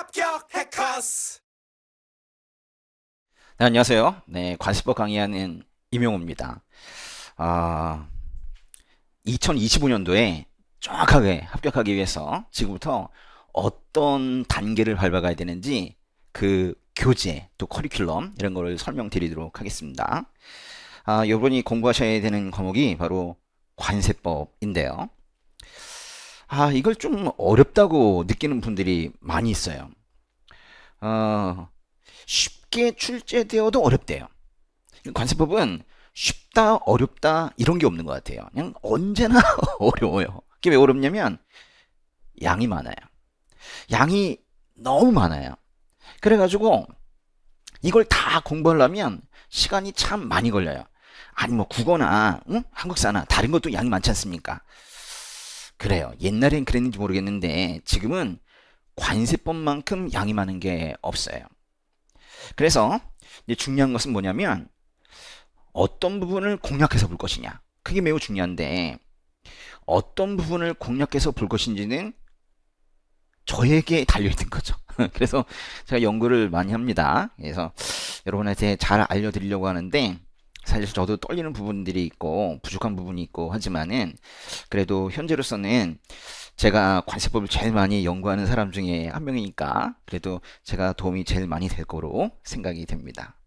합격 해커스. 네, 안녕하세요. 네, 관세법 강의하는 임용호입니다. 2025년도에 정확하게 합격하기 위해서 지금부터 어떤 단계를 밟아가야 되는지 그 교재 또 커리큘럼 이런 거를 설명드리도록 하겠습니다. 이번이 공부하셔야 되는 과목이 바로 관세법인데요. 이걸 좀 어렵다고 느끼는 분들이 많이 있어요. 쉽게 출제되어도 어렵대요. 관세법은 쉽다, 어렵다 이런 게 없는 것 같아요. 그냥 언제나 어려워요. 이게 왜 어렵냐면 양이 많아요. 양이 너무 많아요. 그래가지고 이걸 다 공부하려면 시간이 참 많이 걸려요. 아니 뭐 국어나 한국사나 다른 것도 양이 많지 않습니까? 그래요. 옛날엔 그랬는지 모르겠는데 지금은 관세법만큼 양이 많은 게 없어요. 그래서 이제 중요한 것은 뭐냐면 어떤 부분을 공략해서 볼 것이냐. 그게 매우 중요한데 어떤 부분을 공략해서 볼 것인지는 저에게 달려있는 거죠. 그래서 제가 연구를 많이 합니다. 그래서 여러분한테 잘 알려드리려고 하는데 사실 저도 떨리는 부분들이 있고 부족한 부분이 있고 하지만은 그래도 현재로서는 제가 관세법을 제일 많이 연구하는 사람 중에 한 명이니까 그래도 제가 도움이 제일 많이 될 거로 생각이 됩니다.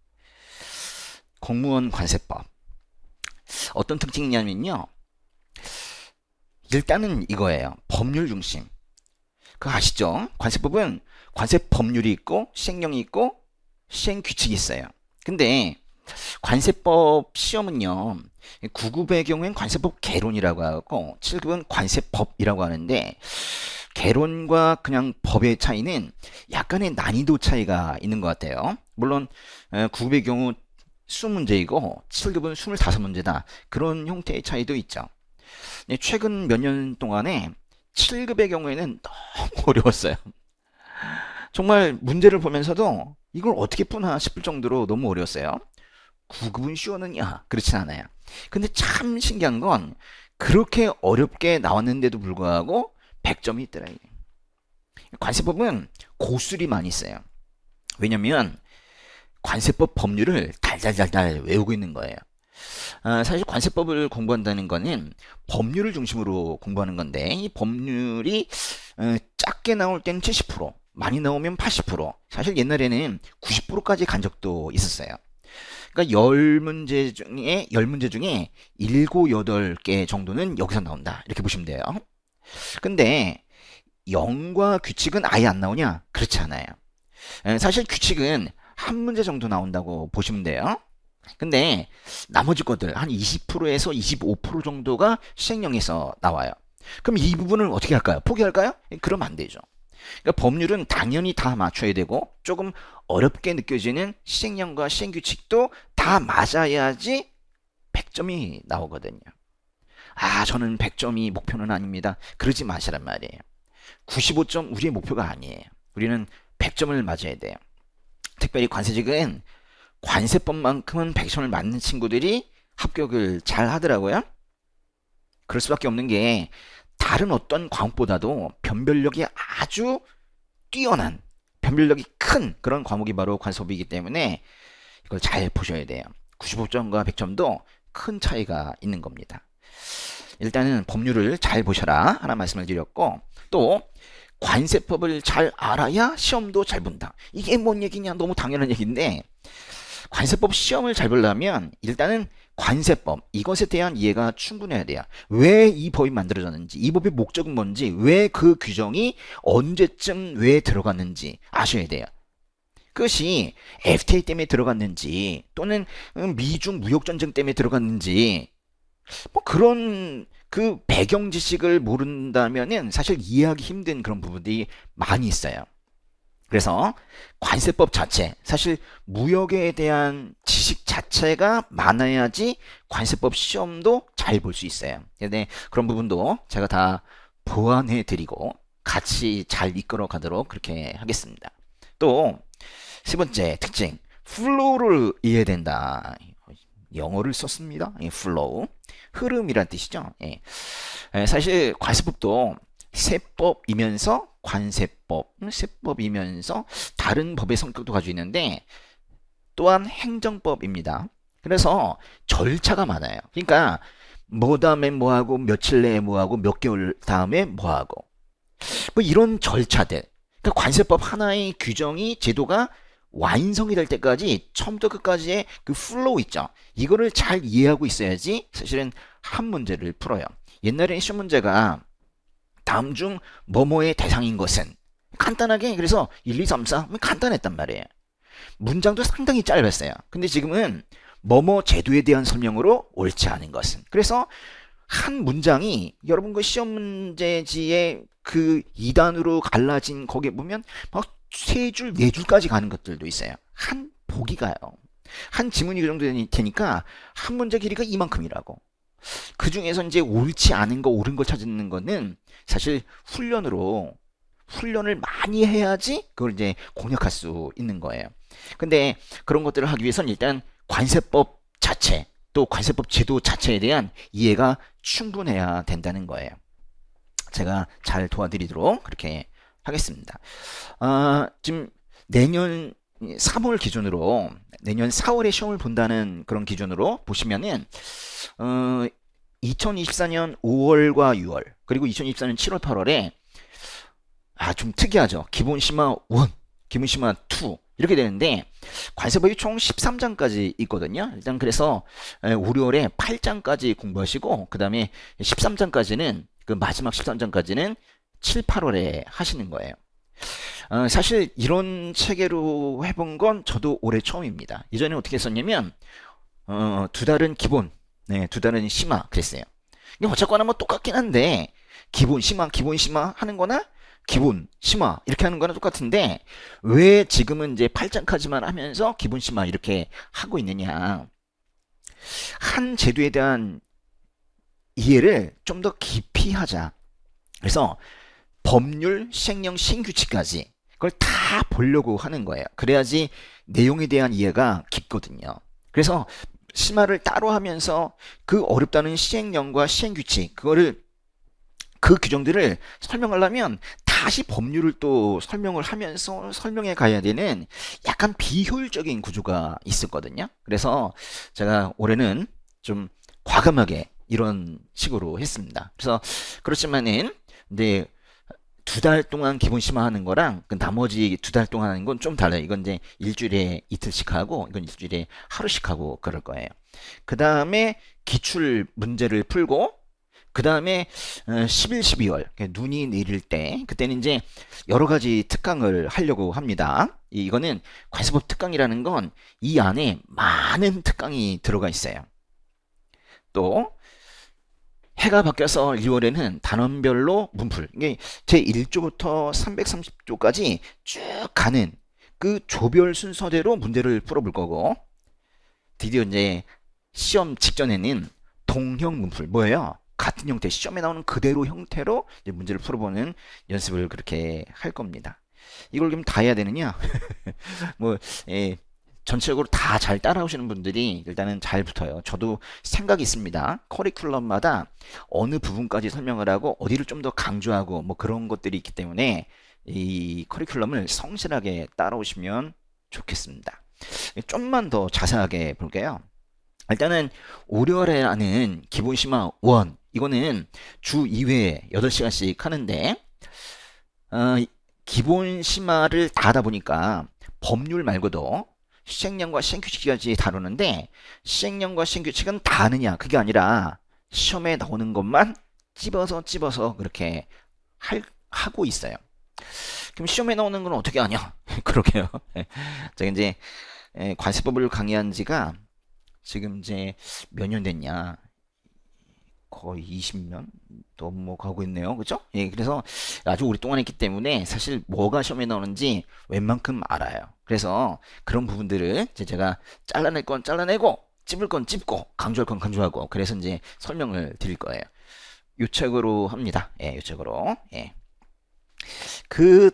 공무원 관세법 어떤 특징이냐면요, 일단은 이거예요. 법률 중심. 그거 아시죠? 관세법은 관세 법률이 있고 시행령이 있고 시행 규칙이 있어요. 근데 관세법 시험은요, 9급의 경우엔 관세법 개론이라고 하고 7급은 관세법이라고 하는데 개론과 그냥 법의 차이는 약간의 난이도 차이가 있는 것 같아요. 물론 9급의 경우 20문제이고 7급은 25문제다. 그런 형태의 차이도 있죠. 최근 몇 년 동안에 7급의 경우에는 너무 어려웠어요. 정말 문제를 보면서도 이걸 어떻게 푸나 싶을 정도로 너무 어려웠어요. 9급은 쉬웠느냐? 그렇진 않아요. 근데 참 신기한 건 그렇게 어렵게 나왔는데도 불구하고 100점이 있더라. 관세법은 고수들이 많이 있어요. 왜냐면 관세법 법률을 달달달달 외우고 있는 거예요. 사실 관세법을 공부한다는 거는 법률을 중심으로 공부하는 건데 이 법률이 작게 나올 때는 70%, 많이 나오면 80%, 사실 옛날에는 90%까지 간 적도 있었어요. 그러니까 10문제 중에 7, 8개 정도는 여기서 나온다. 이렇게 보시면 돼요. 근데 영과 규칙은 아예 안 나오냐? 그렇지 않아요. 사실 규칙은 한 문제 정도 나온다고 보시면 돼요. 근데 나머지 것들 한 20%에서 25% 정도가 시행령에서 나와요. 그럼 이 부분을 어떻게 할까요? 포기할까요? 그러면 안 되죠. 그러니까 법률은 당연히 다 맞춰야 되고 조금 어렵게 느껴지는 시행령과 시행규칙도 다 맞아야지 100점이 나오거든요. 저는 100점이 목표는 아닙니다. 그러지 마시란 말이에요. 95점 우리의 목표가 아니에요. 우리는 100점을 맞아야 돼요. 특별히 관세직은 관세법만큼은 100점을 맞는 친구들이 합격을 잘 하더라고요. 그럴 수밖에 없는 게 다른 어떤 과목보다도 변별력이 아주 뛰어난, 변별력이 큰 그런 과목이 바로 관세법이기 때문에 이걸 잘 보셔야 돼요. 95점과 100점도 큰 차이가 있는 겁니다. 일단은 법률을 잘 보셔라 하나 말씀을 드렸고, 또 관세법을 잘 알아야 시험도 잘 본다. 이게 뭔 얘기냐? 너무 당연한 얘기인데 관세법 시험을 잘 보려면 일단은 관세법 이것에 대한 이해가 충분해야 돼요. 왜 이 법이 만들어졌는지, 이 법의 목적은 뭔지, 왜 그 규정이 언제쯤 왜 들어갔는지 아셔야 돼요. 그것이 FTA 때문에 들어갔는지 또는 미중 무역 전쟁 때문에 들어갔는지 뭐 그런 그 배경 지식을 모른다면은 사실 이해하기 힘든 그런 부분들이 많이 있어요. 그래서 관세법 자체, 사실 무역에 대한 지식 자체가 많아야지 관세법 시험도 잘 볼 수 있어요. 근데 그런 부분도 제가 다 보완해 드리고 같이 잘 이끌어 가도록 그렇게 하겠습니다. 또 세 번째 특징, 플로우를 이해해야 된다. 영어를 썼습니다. 플로우, 흐름이란 뜻이죠. 사실 관세법도 세법이면서 관세법, 세법이면서 다른 법의 성격도 가지고 있는데 또한 행정법입니다. 그래서 절차가 많아요. 그러니까 뭐 다음에 뭐하고 며칠 내에 뭐하고 몇 개월 다음에 뭐하고 뭐 이런 절차들. 그러니까 관세법 하나의 규정이 제도가 완성이 될 때까지 처음부터 끝까지의 그 플로우 있죠. 이거를 잘 이해하고 있어야지 사실은 한 문제를 풀어요. 옛날에 시험 문제가 다음 중 뭐뭐의 대상인 것은 간단하게 그래서 1, 2, 3, 4 간단했단 말이에요. 문장도 상당히 짧았어요. 근데 지금은 뭐뭐 제도에 대한 설명으로 옳지 않은 것은. 그래서 한 문장이 여러분 그 시험 문제지의 그 2단으로 갈라진 거기에 보면 막 3줄, 4줄까지 가는 것들도 있어요. 한 보기 가요. 한 지문이 그 정도 되니까 한 문제 길이가 이만큼이라고. 그 중에서 이제 옳지 않은 거, 옳은 걸 찾는 거는 사실 훈련을 많이 해야지 그걸 이제 공략할 수 있는 거예요. 근데 그런 것들을 하기 위해서는 일단 관세법 자체, 또 관세법 제도 자체에 대한 이해가 충분해야 된다는 거예요. 제가 잘 도와드리도록 그렇게 하겠습니다. 지금 내년 3월 기준으로 내년 4월에 시험을 본다는 그런 기준으로 보시면은 2024년 5월과 6월 그리고 2024년 7월 8월에 좀 특이하죠. 기본 심화 1, 기본 심화 2 이렇게 되는데 관세법이 총 13장까지 있거든요. 일단 그래서 5, 6월에 8장까지 공부하시고 그 다음에 13장까지는 그 마지막 13장까지는 7, 8월에 하시는 거예요. 사실 이런 체계로 해본 건 저도 올해 처음입니다. 예전에 어떻게 했었냐면 2달은 기본, 네, 2달은 심화 그랬어요. 어쨌거나 뭐 똑같긴 한데 기본 심화 하는 거나 기본 심화 이렇게 하는 거나 똑같은데 왜 지금은 이제 8장까지만 하면서 기본 심화 이렇게 하고 있느냐. 한 제도에 대한 이해를 좀 더 깊이 하자. 그래서 법률, 시행령, 시행규칙까지 그걸 다 보려고 하는 거예요. 그래야지 내용에 대한 이해가 깊거든요. 그래서 심화를 따로 하면서 그 어렵다는 시행령과 시행규칙 그 규정들을 설명하려면 다시 법률을 또 설명을 하면서 설명해 가야 되는 약간 비효율적인 구조가 있었거든요. 그래서 제가 올해는 좀 과감하게 이런 식으로 했습니다. 그래서 그렇지만은 이제 2달 동안 기본 심화하는 거랑 그 나머지 2달 동안 하는 건 좀 달라요. 이건 이제 일주일에 이틀씩 하고 이건 일주일에 하루씩 하고 그럴 거예요. 그 다음에 기출 문제를 풀고 그 다음에 11, 12월 눈이 내릴 때 그때는 이제 여러 가지 특강을 하려고 합니다. 이거는 관세법 특강이라는 건 이 안에 많은 특강이 들어가 있어요. 또 해가 바뀌어서 2월에는 단원별로 문풀 이게 제 1조부터 330조까지 쭉 가는 그 조별 순서대로 문제를 풀어볼 거고 드디어 이제 시험 직전에는 동형 문풀 뭐예요? 같은 형태 시험에 나오는 그대로 형태로 이제 문제를 풀어보는 연습을 그렇게 할 겁니다. 이걸 그럼 다 해야 되느냐? 뭐 전체적으로 다 잘 따라오시는 분들이 일단은 잘 붙어요. 저도 생각이 있습니다. 커리큘럼마다 어느 부분까지 설명을 하고 어디를 좀 더 강조하고 뭐 그런 것들이 있기 때문에 이 커리큘럼을 성실하게 따라오시면 좋겠습니다. 좀만 더 자세하게 볼게요. 일단은 5월에 하는 기본 심화 1 이거는 주 2회 8시간씩 하는데 기본 심화를 다 하다 보니까 법률 말고도 시행령과 시행규칙까지 다루는데 시행령과 시행규칙은 다 아느냐 그게 아니라 시험에 나오는 것만 찝어서 그렇게 하고 있어요. 그럼 시험에 나오는 건 어떻게 하냐? 그러게요. 제가 이제 관세법을 강의한 지가 지금 이제 몇 년 됐냐? 거의 20년 넘어가고 있네요. 그죠? 예, 그래서 아주 오랫동안 했기 때문에 사실 뭐가 시험에 나오는지 웬만큼 알아요. 그래서 그런 부분들을 제가 잘라낼 건 잘라내고 찝을 건 찝고 강조할 건 강조하고 그래서 이제 설명을 드릴 거예요. 요 책으로 합니다. 예, 요 책으로. 예. 그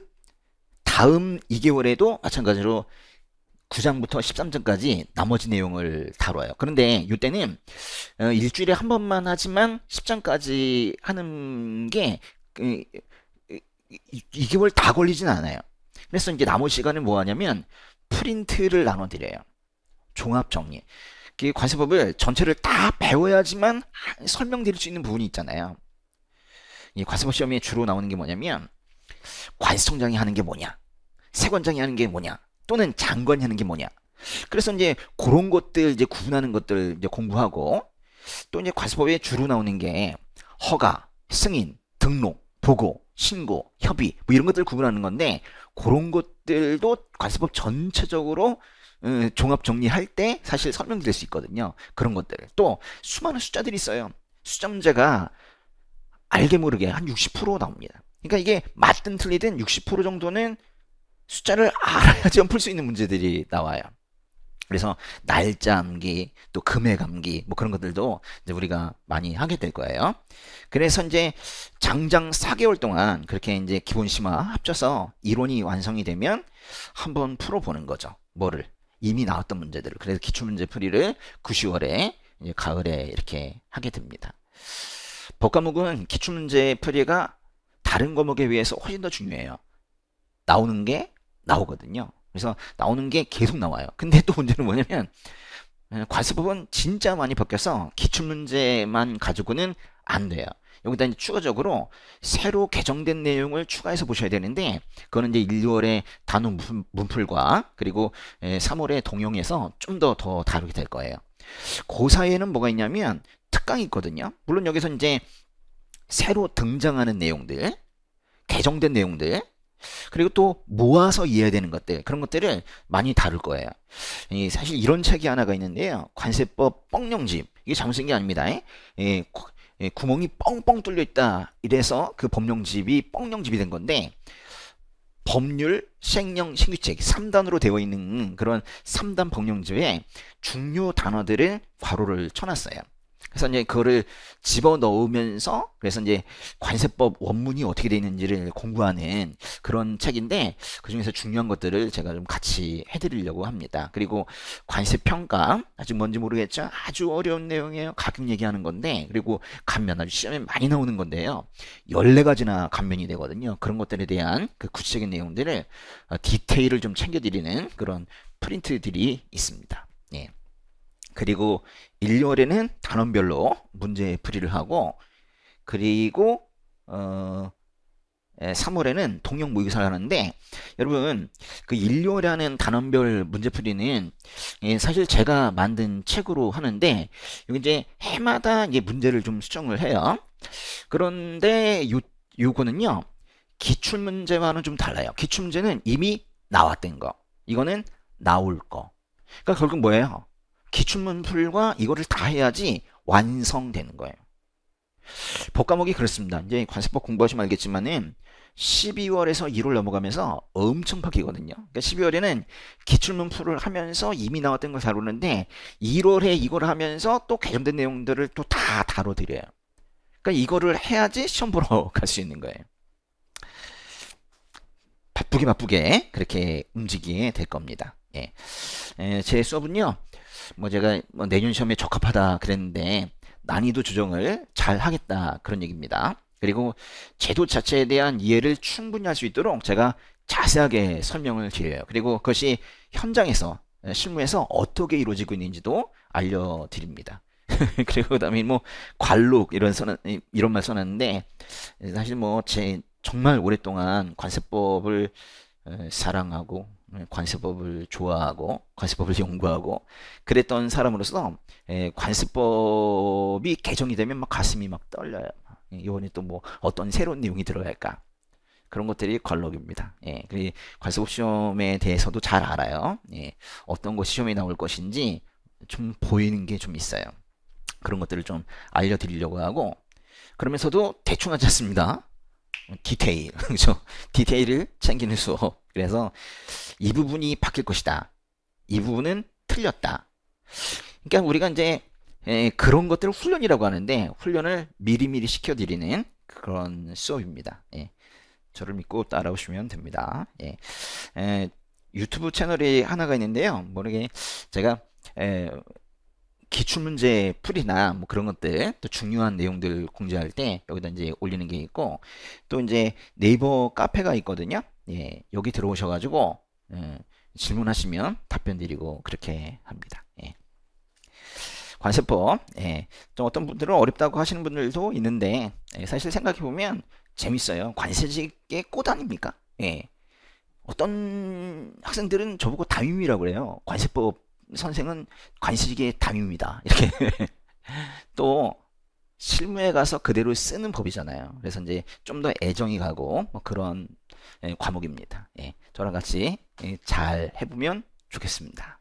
다음 2개월에도 마찬가지로 9장부터 13장까지 나머지 내용을 다뤄요. 그런데 이때는 일주일에 한 번만 하지만 10장까지 하는 게 2개월 다 걸리진 않아요. 그래서 이제 남은 시간은 뭐 하냐면 프린트를 나눠드려요. 종합 정리. 관세법을 전체를 다 배워야지만 설명드릴 수 있는 부분이 있잖아요. 이 관세법 시험에 주로 나오는 게 뭐냐면 관세청장이 하는 게 뭐냐, 세관장이 하는 게 뭐냐, 또는 장관이 하는 게 뭐냐. 그래서 이제 그런 것들 이제 구분하는 것들 이제 공부하고, 또 이제 관세법에 주로 나오는 게 허가, 승인, 등록, 보고, 신고, 협의 뭐 이런 것들 구분하는 건데, 그런 것들도 관세법 전체적으로 종합 정리할 때 사실 설명드릴 수 있거든요. 그런 것들. 또 수많은 숫자들이 있어요. 숫자 문제가 알게 모르게 한 60% 나옵니다. 그러니까 이게 맞든 틀리든 60% 정도는 숫자를 알아야지 풀 수 있는 문제들이 나와요. 그래서 날짜 암기, 또 금액 암기, 뭐 그런 것들도 이제 우리가 많이 하게 될 거예요. 그래서 이제 장장 4개월 동안 그렇게 이제 기본 심화 합쳐서 이론이 완성이 되면 한번 풀어보는 거죠. 뭐를? 이미 나왔던 문제들을. 그래서 기출문제 풀이를 9, 10월에 이제 가을에 이렇게 하게 됩니다. 법과목은 기출문제 풀이가 다른 과목에 비해서 훨씬 더 중요해요. 나오는 게 나오거든요. 그래서 나오는 게 계속 나와요. 근데 또 문제는 뭐냐면 관세법은 진짜 많이 바뀌어서 기출문제만 가지고는 안 돼요. 여기다 이제 추가적으로 새로 개정된 내용을 추가해서 보셔야 되는데, 그거는 이제 1월에 단어 문풀과 그리고 3월에 동영에서 좀 더 다루게 될 거예요. 그 사이에는 뭐가 있냐면 특강이 있거든요. 물론 여기서 이제 새로 등장하는 내용들, 개정된 내용들, 그리고 또 모아서 이해해야 되는 것들, 그런 것들을 많이 다룰 거예요. 사실 이런 책이 하나가 있는데요. 관세법 뻥령집. 이게 잘못 쓴 게 아닙니다. 구멍이 뻥뻥 뚫려 있다. 이래서 그 법령집이 뻥령집이 된 건데, 법률, 시행령, 신규책 3단으로 되어 있는 그런 3단 법령집에 중요 단어들을 괄호를 쳐놨어요. 그래서 이제 그거를 집어넣으면서, 그래서 이제 관세법 원문이 어떻게 되어 있는지를 공부하는 그런 책인데, 그 중에서 중요한 것들을 제가 좀 같이 해드리려고 합니다. 그리고 관세평가, 아직 뭔지 모르겠죠? 아주 어려운 내용이에요. 가격 얘기하는 건데, 그리고 감면, 아주 시험에 많이 나오는 건데요. 14가지나 감면이 되거든요. 그런 것들에 대한 그 구체적인 내용들을 디테일을 좀 챙겨드리는 그런 프린트들이 있습니다. 예. 그리고 1월에는 단원별로 문제 풀이를 하고, 그리고 3월에는 통역 모의고사를 하는데, 여러분 그 1월에 하는 단원별 문제 풀이는 사실 제가 만든 책으로 하는데, 여기 이제 해마다 이제 문제를 좀 수정을 해요. 그런데 요거는요 기출문제와는 좀 달라요. 기출문제는 이미 나왔던 거, 이거는 나올 거. 그러니까 결국 뭐예요? 기출문풀과 이거를 다 해야지 완성되는 거예요. 법과목이 그렇습니다. 이제 관세법 공부하시면 알겠지만은 12월에서 1월 넘어가면서 엄청 바뀌거든요. 그러니까 12월에는 기출문풀을 하면서 이미 나왔던 걸 다루는데, 1월에 이걸 하면서 또 개정된 내용들을 또 다 다뤄드려요. 그러니까 이거를 해야지 시험 보러 갈 수 있는 거예요. 바쁘게 그렇게 움직이게 될 겁니다. 예. 제 수업은요, 뭐 제가 내년 시험에 적합하다 그랬는데 난이도 조정을 잘 하겠다 그런 얘기입니다. 그리고 제도 자체에 대한 이해를 충분히 할 수 있도록 제가 자세하게 설명을 드려요. 그리고 그것이 현장에서, 실무에서 어떻게 이루어지고 있는지도 알려드립니다. 그리고 그다음에 뭐 관록 이런 말 써놨는데, 사실 뭐 제 정말 오랫동안 관세법을 사랑하고 관세법을 좋아하고 관세법을 연구하고 그랬던 사람으로서 관세법이 개정이 되면 막 가슴이 막 떨려요. 이번에 또 뭐 어떤 새로운 내용이 들어갈까, 그런 것들이 관록입니다. 그리고 관세법 시험에 대해서도 잘 알아요. 어떤 것이 시험에 나올 것인지 좀 보이는 게 좀 있어요. 그런 것들을 좀 알려드리려고 하고, 그러면서도 대충 하지 않습니다. 디테일, 그렇죠? 디테일을 챙기는 수업. 그래서 이 부분이 바뀔 것이다, 이 부분은 틀렸다. 그러니까 우리가 이제 그런 것들을 훈련이라고 하는데, 훈련을 미리미리 시켜드리는 그런 수업입니다. 저를 믿고 따라오시면 됩니다. 유튜브 채널이 하나가 있는데요. 모르게 제가 기출문제 풀이나 뭐 그런 것들, 또 중요한 내용들 공지할 때 여기다 이제 올리는 게 있고, 또 이제 네이버 카페가 있거든요. 예, 여기 들어오셔가지고 질문하시면 답변 드리고 그렇게 합니다. 예. 관세법, 예, 좀 어떤 분들은 어렵다고 하시는 분들도 있는데, 예, 사실 생각해 보면 재밌어요. 관세직의 꽃 아닙니까? 예. 어떤 학생들은 저보고 담임이라고 그래요. 관세법 선생은 관세직의 담임입니다. 이렇게 또 실무에 가서 그대로 쓰는 법이잖아요. 그래서 이제 좀 더 애정이 가고 뭐 그런 과목입니다. 예, 저랑 같이 잘 해보면 좋겠습니다.